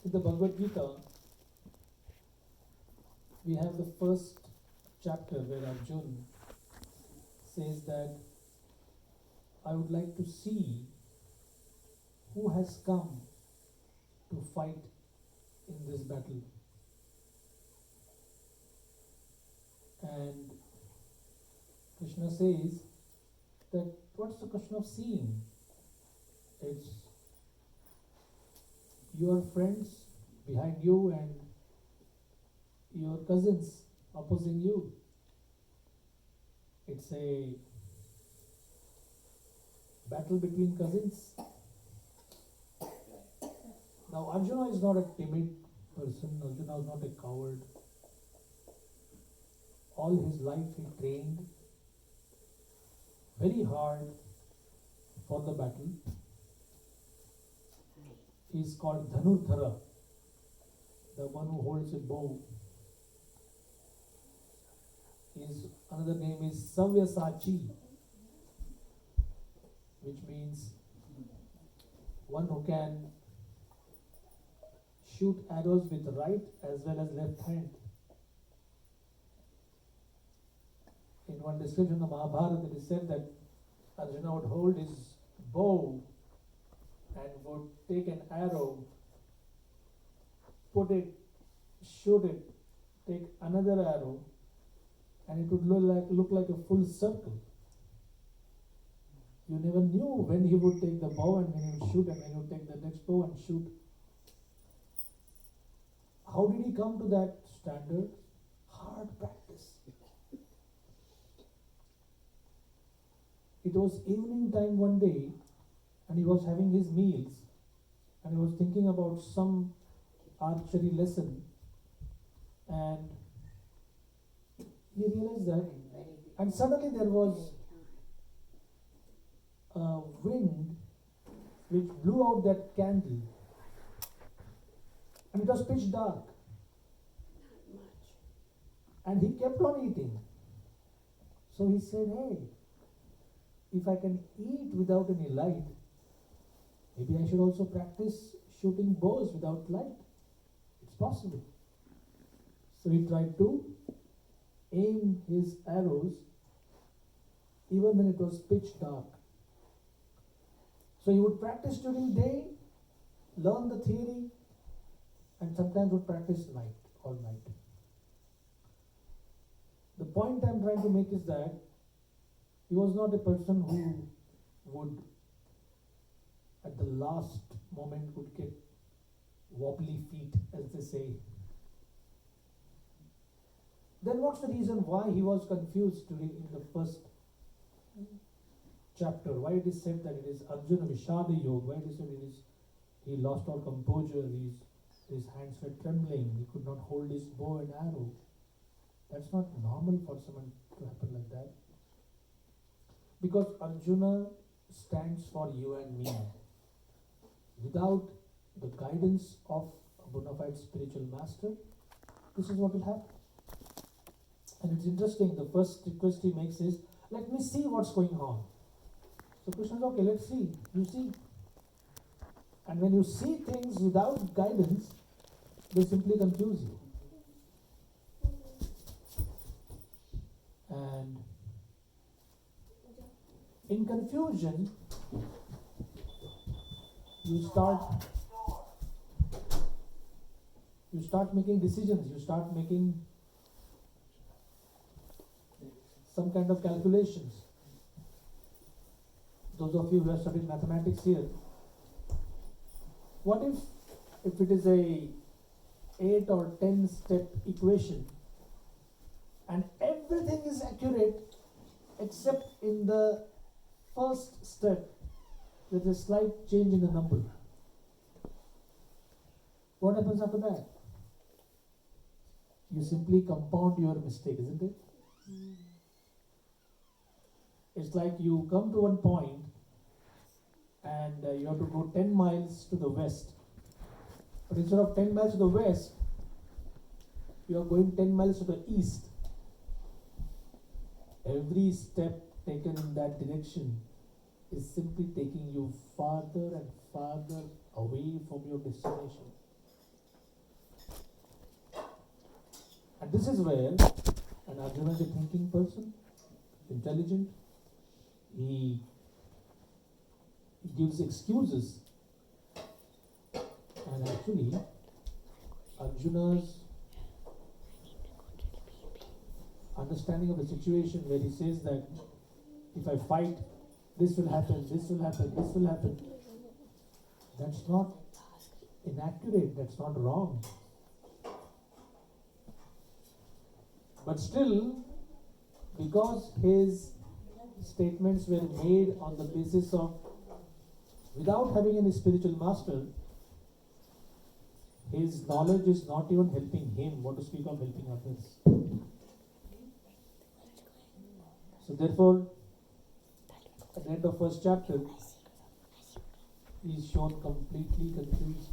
In the Bhagavad Gita, we have the first chapter where Arjuna says that I would like to see who has come to fight in this battle. And Krishna says that what's the question of seeing? It's your friends behind you and your cousins opposing you. It's a battle between cousins. Now Arjuna is not a timid person, Arjuna is not a coward. All his life he trained very hard for the battle. He is called Dhanurdhara, the one who holds a bow. His another name is Savyasachi, which means one who can shoot arrows with right as well as left hand. In one description of Mahabharata, it is said that Arjuna would hold his bow and would take an arrow, put it, shoot it, take another arrow, and it would look like a full circle. You never knew when he would take the bow and when he would shoot and when he would take the next bow and shoot. How did he come to that standard? Hard practice. It was evening time one day and he was having his meals and he was thinking about some archery lesson and he realized that, and suddenly there was a wind which blew out that candle and it was pitch dark and he kept on eating. So he said, hey, if I can eat without any light, maybe I should also practice shooting bows without light. It's possible. So he tried to aim his arrows even when it was pitch dark. So he would practice during day, learn the theory, and sometimes would practice all night. The point I'm trying to make is that he was not a person who would, at the last moment, would get wobbly feet, as they say. Then what's the reason why he was confused in the first chapter? Why it is said that it is Arjuna Vishada Yoga? Why it is said he lost all composure, his hands were trembling, he could not hold his bow and arrow. That's not normal for someone to happen like that. Because Arjuna stands for you and me. Without the guidance of a bona fide spiritual master, this is what will happen. And it's interesting, the first request he makes is, let me see what's going on. So Krishna says, okay, let's see. You see. And when you see things without guidance, they simply confuse you. And in confusion, you start making decisions, you start making some kind of calculations. Those of you who have studied mathematics here, what if it is a 8 or 10 step equation and everything is accurate except in the first step there is a slight change in the number? What happens after that? You simply compound your mistake, isn't it? It's like you come to one point and you have to go 10 miles to the west. But instead of 10 miles to the west, you are going 10 miles to the east. Every step taken in that direction is simply taking you farther and farther away from your destination. And this is where an Arjuna is a thinking person, intelligent. He gives excuses. And actually, Arjuna's understanding of the situation where he says that if I fight, this will happen, this will happen, this will happen. That's not inaccurate, that's not wrong. But still, because his statements were made on the basis of, without having any spiritual master, his knowledge is not even helping him, what to speak of helping others. So therefore, at the end of first chapter, he is shown completely confused.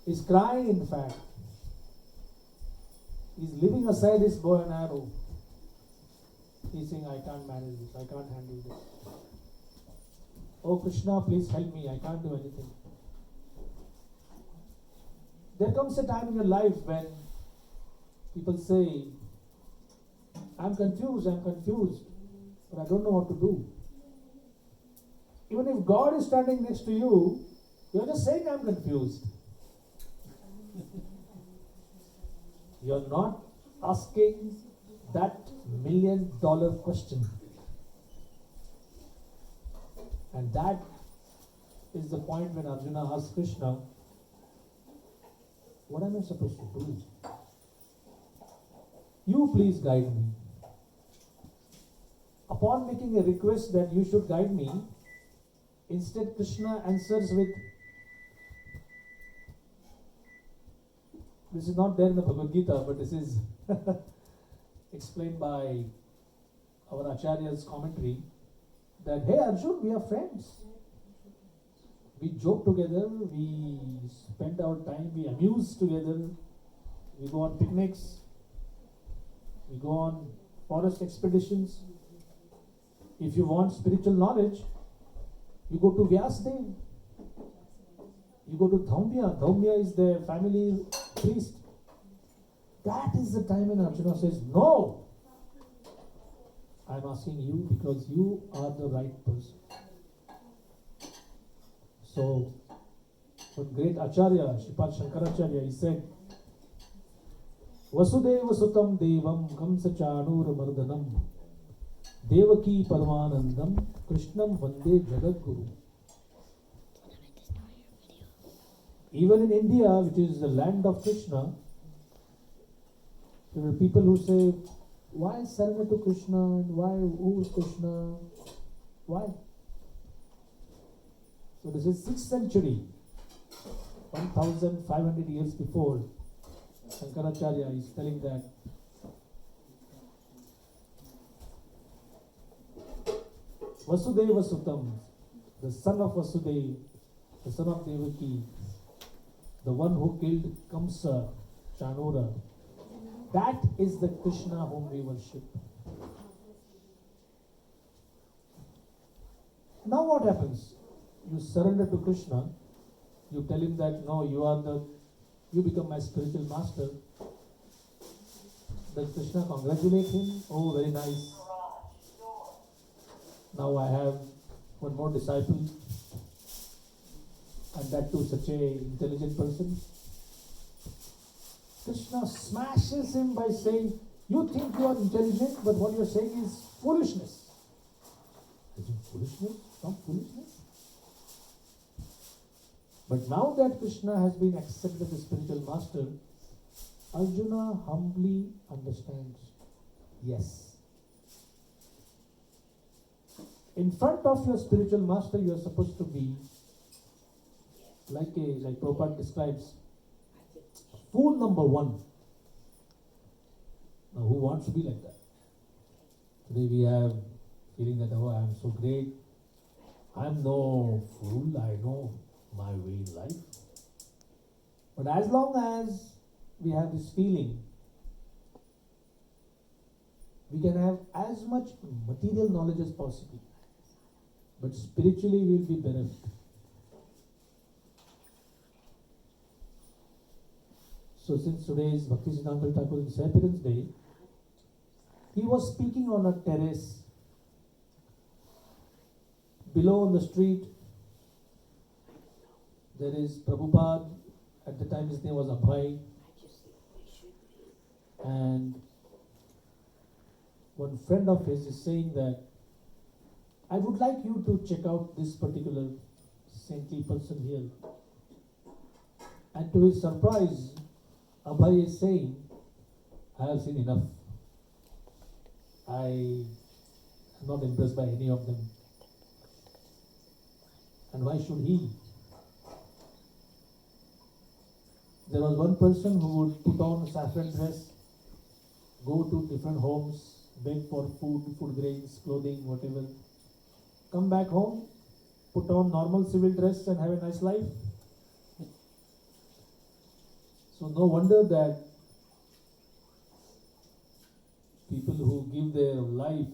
He's crying, in fact. He's leaving aside his bow and arrow. He's saying, I can't manage this, I can't handle this. Oh Krishna, please help me, I can't do anything. There comes a time in your life when people say, I'm confused, but I don't know what to do. Even if God is standing next to you, you're just saying, I'm confused. You're not asking that $1 million question. And that is the point when Arjuna asks Krishna, what am I supposed to do? You please guide me. Upon making a request that you should guide me, instead Krishna answers with, this is not there in the Bhagavad Gita, but this is explained by our Acharya's commentary, that, hey Arjun, we are friends. We joke together, we spend our time, we amuse together, we go on picnics, we go on forest expeditions. If you want spiritual knowledge, you go to Vyasdev. You go to Dhaumya. Dhaumya is the family priest. That is the time when Arjuna says, no! I'm asking you because you are the right person. So, one great Acharya, Shripad Shankaracharya, he said, Vasudeva Sutam Devam Kamsa Chanura Mardanam Devaki Paramanandam Krishnam Vande Jagat Guru. Even in India, which is the land of Krishna, there are people who say, why surrender to Krishna and why, who is Krishna? Why? So this is 6th century, 1500 years before, Shankaracharya is telling that Vasudeva Sutam, the son of Vasudeva, the son of Devaki, the one who killed Kamsa, Chanura, that is the Krishna whom we worship. Now what happens? You surrender to Krishna, you tell him that, no, you become my spiritual master. Does Krishna congratulate him? Oh, very nice. Now I have one more disciple, and that too such an intelligent person. Krishna smashes him by saying, you think you are intelligent, but what you are saying is foolishness. Is it foolishness? Not foolishness? But now that Krishna has been accepted as spiritual master, Arjuna humbly understands, yes. In front of your spiritual master, you are supposed to be like Prabhupada describes, fool number one. Now, who wants to be like that? Today we have feeling that, oh, I am so great. I am no fool. I know my way in life. But as long as we have this feeling, we can have as much material knowledge as possible, but spiritually we will be bereft. So since today is Bhakti Siddhanta Thakur's disappearance day, he was speaking on a terrace. Below on the street, there is Prabhupada. At the time his name was Abhay. And one friend of his is saying that, I would like you to check out this particular saintly person here. And to his surprise, Abhay is saying, I have seen enough. I am not impressed by any of them. And why should he? There was one person who would put on a saffron dress, go to different homes, beg for food, food grains, clothing, whatever. Come back home, put on normal civil dress and have a nice life. So no wonder that people who give their life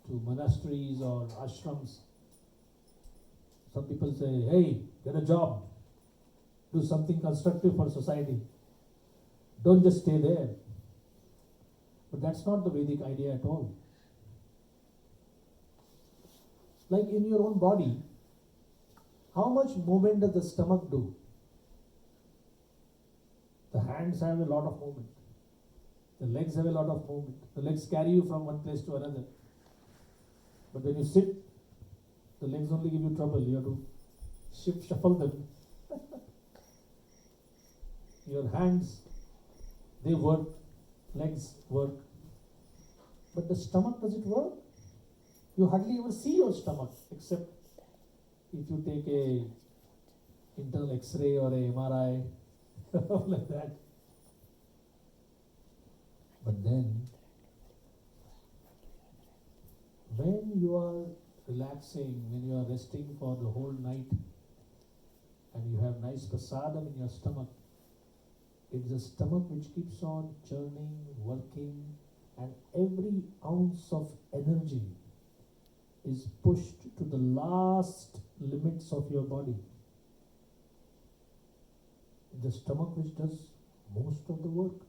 to monasteries or ashrams, some people say, hey, get a job, do something constructive for society. Don't just stay there. But that's not the Vedic idea at all. Like in your own body, how much movement does the stomach do? The hands have a lot of movement. The legs have a lot of movement. The legs carry you from one place to another. But when you sit, the legs only give you trouble. You have to shuffle them. Your hands, they work. Legs work. But the stomach, does it work? You hardly ever see your stomach, except if you take a internal X-ray or a MRI, like that. But then, when you are relaxing, when you are resting for the whole night, and you have nice prasadam in your stomach, it's the stomach which keeps on churning, working, and every ounce of energy is pushed to the last limits of your body. The stomach which does most of the work.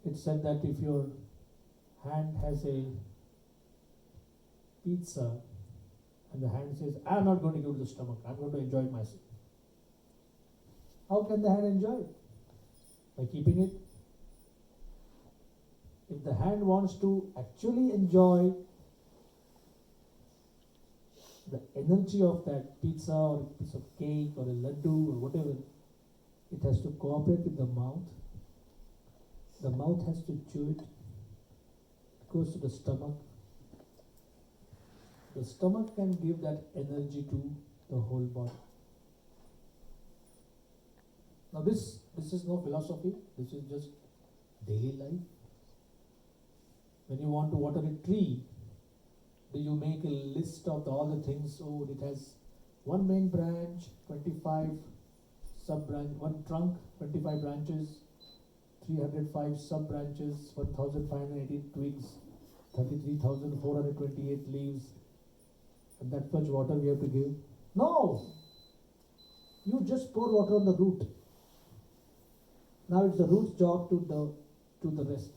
It's said that if your hand has a pizza and the hand says, I'm not going to give to the stomach, I'm going to enjoy it myself. How can the hand enjoy it? By keeping it. If the hand wants to actually enjoy the energy of that pizza or a piece of cake or a laddu or whatever, it has to cooperate with the mouth. The mouth has to chew it. It goes to the stomach. The stomach can give that energy to the whole body. Now this is no philosophy. This is just daily life. When you want to water a tree, do you make a list of all the things? Oh, it has one main branch, 25 sub-branch, one trunk, 25 branches, 305 sub-branches, 1,580 twigs, 33,428 leaves, and that much water we have to give. No! You just pour water on the root. Now it's the root's job to the rest.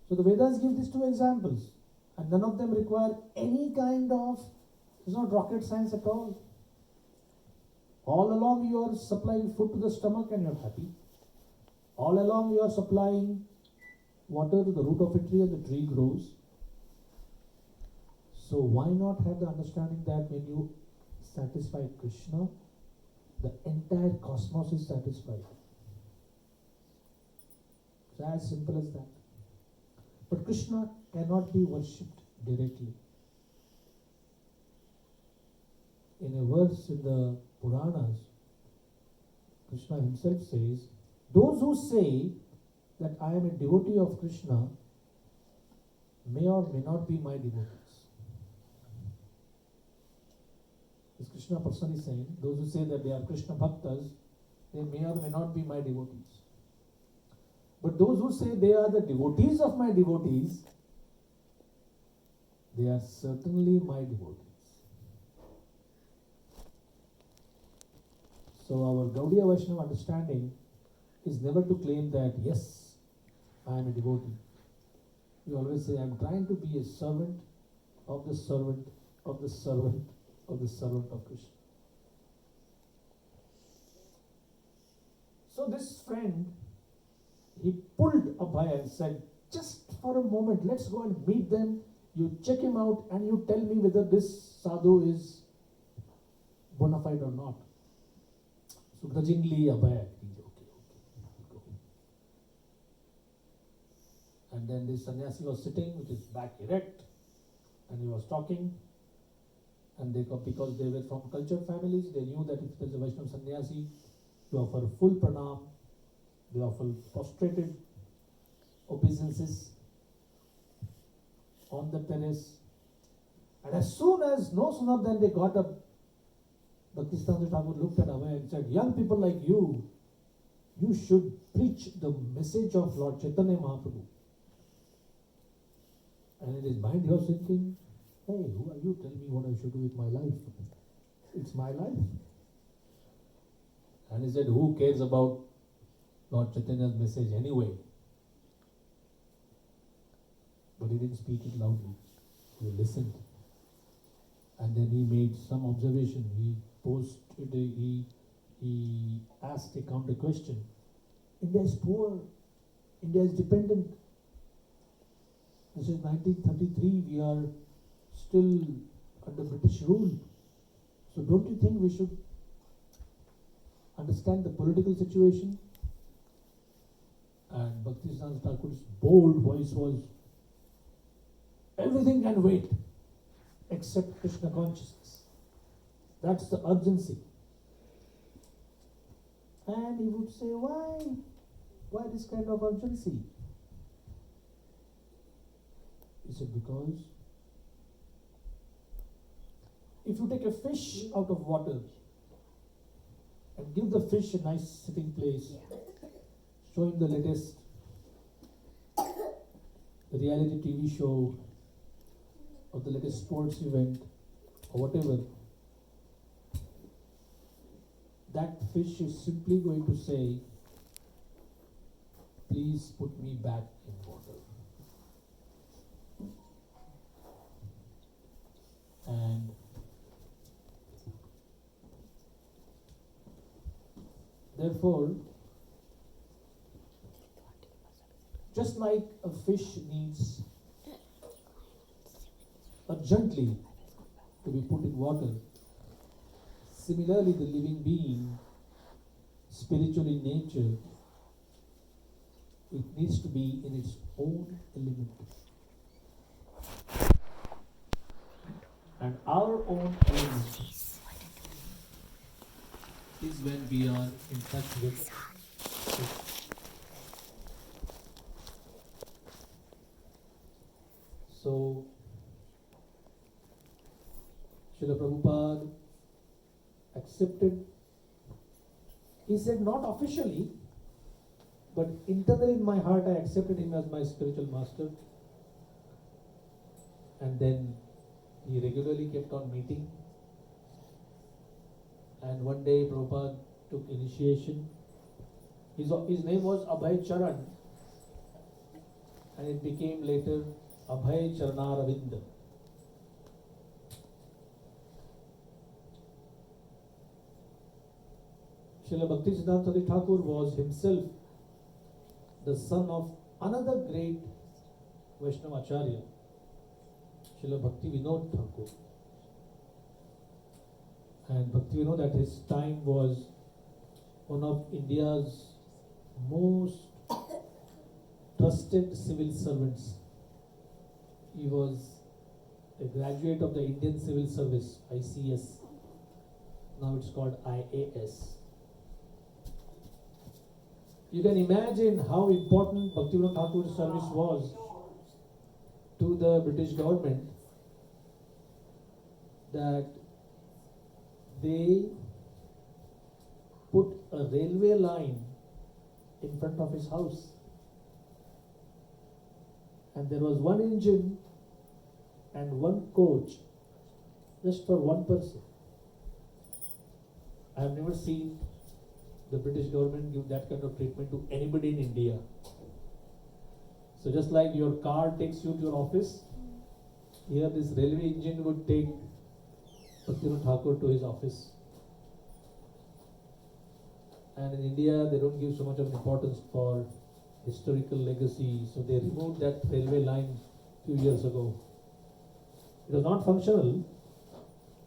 So the Vedas give these two examples, and none of them require any kind of, it's not rocket science at all. All along you are supplying food to the stomach and you're happy. All along you are supplying water to the root of a tree and the tree grows. So why not have the understanding that when you satisfy Krishna, the entire cosmos is satisfied. It's as simple as that. But Krishna cannot be worshipped directly. In a verse in the Puranas, Krishna himself says, those who say that I am a devotee of Krishna may or may not be my devotees. Is Krishna personally saying, those who say that they are Krishna bhaktas, they may or may not be my devotees. But those who say they are the devotees of my devotees, they are certainly my devotees. So our Gaudiya Vaishnava understanding is never to claim that, yes, I am a devotee. We always say, I am trying to be a servant of the servant of the servant of the servant of Krishna. So this friend, he pulled Abhay and said, just for a moment, let's go and meet them. You check him out and you tell me whether this sadhu is bona fide or not. So grudgingly Abhay agreed, okay, go. And then this sannyasi was sitting with his back erect and he was talking. And because they were from cultured families, they knew that if there's a Vaishnava sannyasi, they offer full pranam, they offer prostrated obeisances on the terrace. And as soon as, no sooner than they got up, Bhaktisiddhanta Thakur looked at Abhay and said, young people like you should preach the message of Lord Chaitanya Mahaprabhu. And in his mind he was thinking, hey, who are you? Tell me what I should do with my life. It's my life. And he said, who cares about Lord Chaitanya's message anyway? But he didn't speak it loudly. He listened. And then he made some observation. He asked a counter question. India is poor. India is dependent. This is 1933. We are still under British rule. So don't you think we should understand the political situation? And Bhaktisiddhanta Thakur's bold voice was, everything can wait except Krishna consciousness. That's the urgency. And he would say, why this kind of urgency? He said, because if you take a fish out of water and give the fish a nice sitting place, show him the latest reality TV show or the latest sports event or whatever, that fish is simply going to say, please put me back in water. And therefore, just like a fish needs urgently to be put in water, similarly the living being, spiritual in nature, it needs to be in its own element. And our own element is when we are in touch with it. So, Srila Prabhupada accepted, he said not officially, but internally in my heart I accepted him as my spiritual master. And then he regularly kept on meeting. And one day Prabhupada took initiation. His name was Abhay Charan, and it became later Abhay Charanaravinda. Srila Bhaktisiddhanta Thakur was himself the son of another great Vaishnava Acharya, Srila Bhakti Vinod Thakur. And Bhakti Vinod at his time was one of India's most trusted civil servants. He was a graduate of the Indian Civil Service, ICS. Now it's called IAS. You can imagine how important Bhaktivinoda Thakur's service was to the British government, that they put a railway line in front of his house. And there was one engine and one coach just for one person. I have never seen the British government give that kind of treatment to anybody in India. So just like your car takes you to your office, here this railway engine would take Bhaktivinoda Thakur to his office. And in India, they don't give so much of importance for historical legacy, so they removed that railway line a few years ago. It was not functional,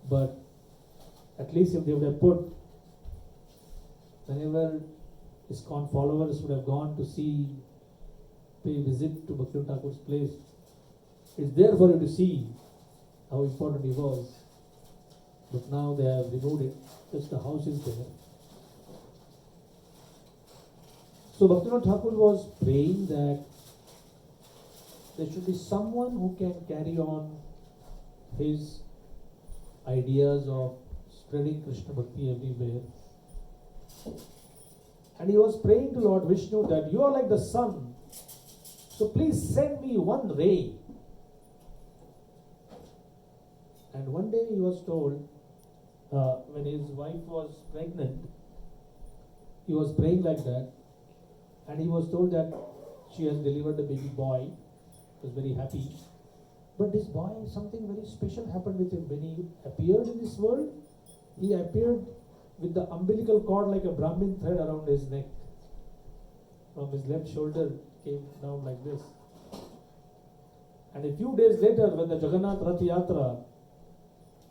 but at least if they would have put, whenever ISKCON followers would have gone to pay a visit to Bhaktivinoda Thakur's place, it's there for you to see how important he was. But now they have removed it, just the house is there. So Bhaktivinoda Thakur was praying that there should be someone who can carry on his ideas of spreading Krishna Bhakti everywhere. And he was praying to Lord Vishnu that you are like the sun, so please send me one ray. And one day he was told, when his wife was pregnant, he was praying like that, and he was told that she has delivered a baby boy. He was very happy. But this boy, something very special happened with him. When he appeared in this world, he appeared with the umbilical cord like a Brahmin thread around his neck. From his left shoulder came down like this. And a few days later, when the Jagannath Rath Yatra,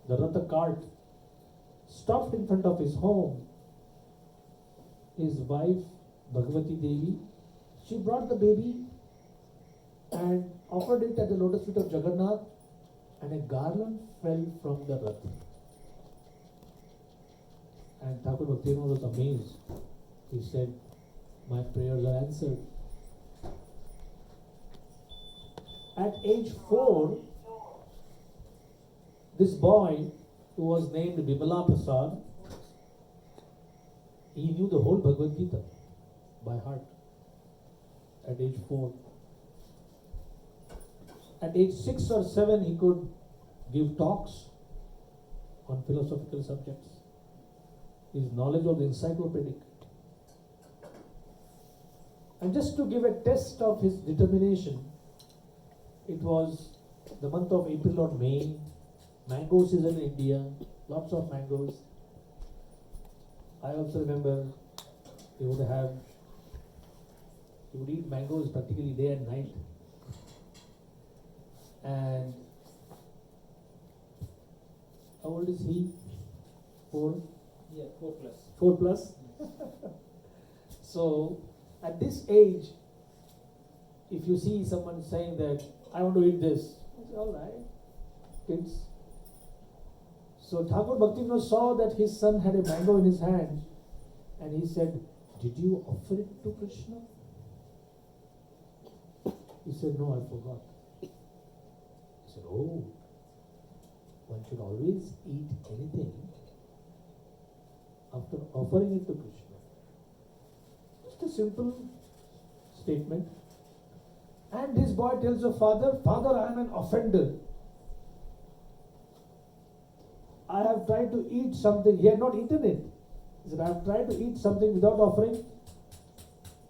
the Ratha cart, stopped in front of his home, his wife, Bhagavati Devi, she brought the baby and offered it at the lotus feet of Jagannath, and a garland fell from the Rath. And Thakur Bhaktivinoda was amazed. He said, my prayers are answered. At age 4, this boy, who was named Bimala Prasad, he knew the whole Bhagavad Gita by heart at age 4. At age 6 or 7, he could give talks on philosophical subjects. His knowledge was encyclopedic. And just to give a test of his determination, it was the month of April or May, mango season in India, lots of mangoes. I also remember he would eat mangoes practically day and night. And how old is he? 4? Yeah, 4 plus. 4 plus? So, at this age, if you see someone saying that, I want to eat this, it's all right, kids. So Thakur Bhaktivinoda saw that his son had a mango in his hand, and he said, did you offer it to Krishna? He said, no, I forgot. He said, oh, one should always eat anything after offering it to Krishna. Just a simple statement. And this boy tells the father, Father, I am an offender. I have tried to eat something. He had not eaten it. He said, I have tried to eat something without offering.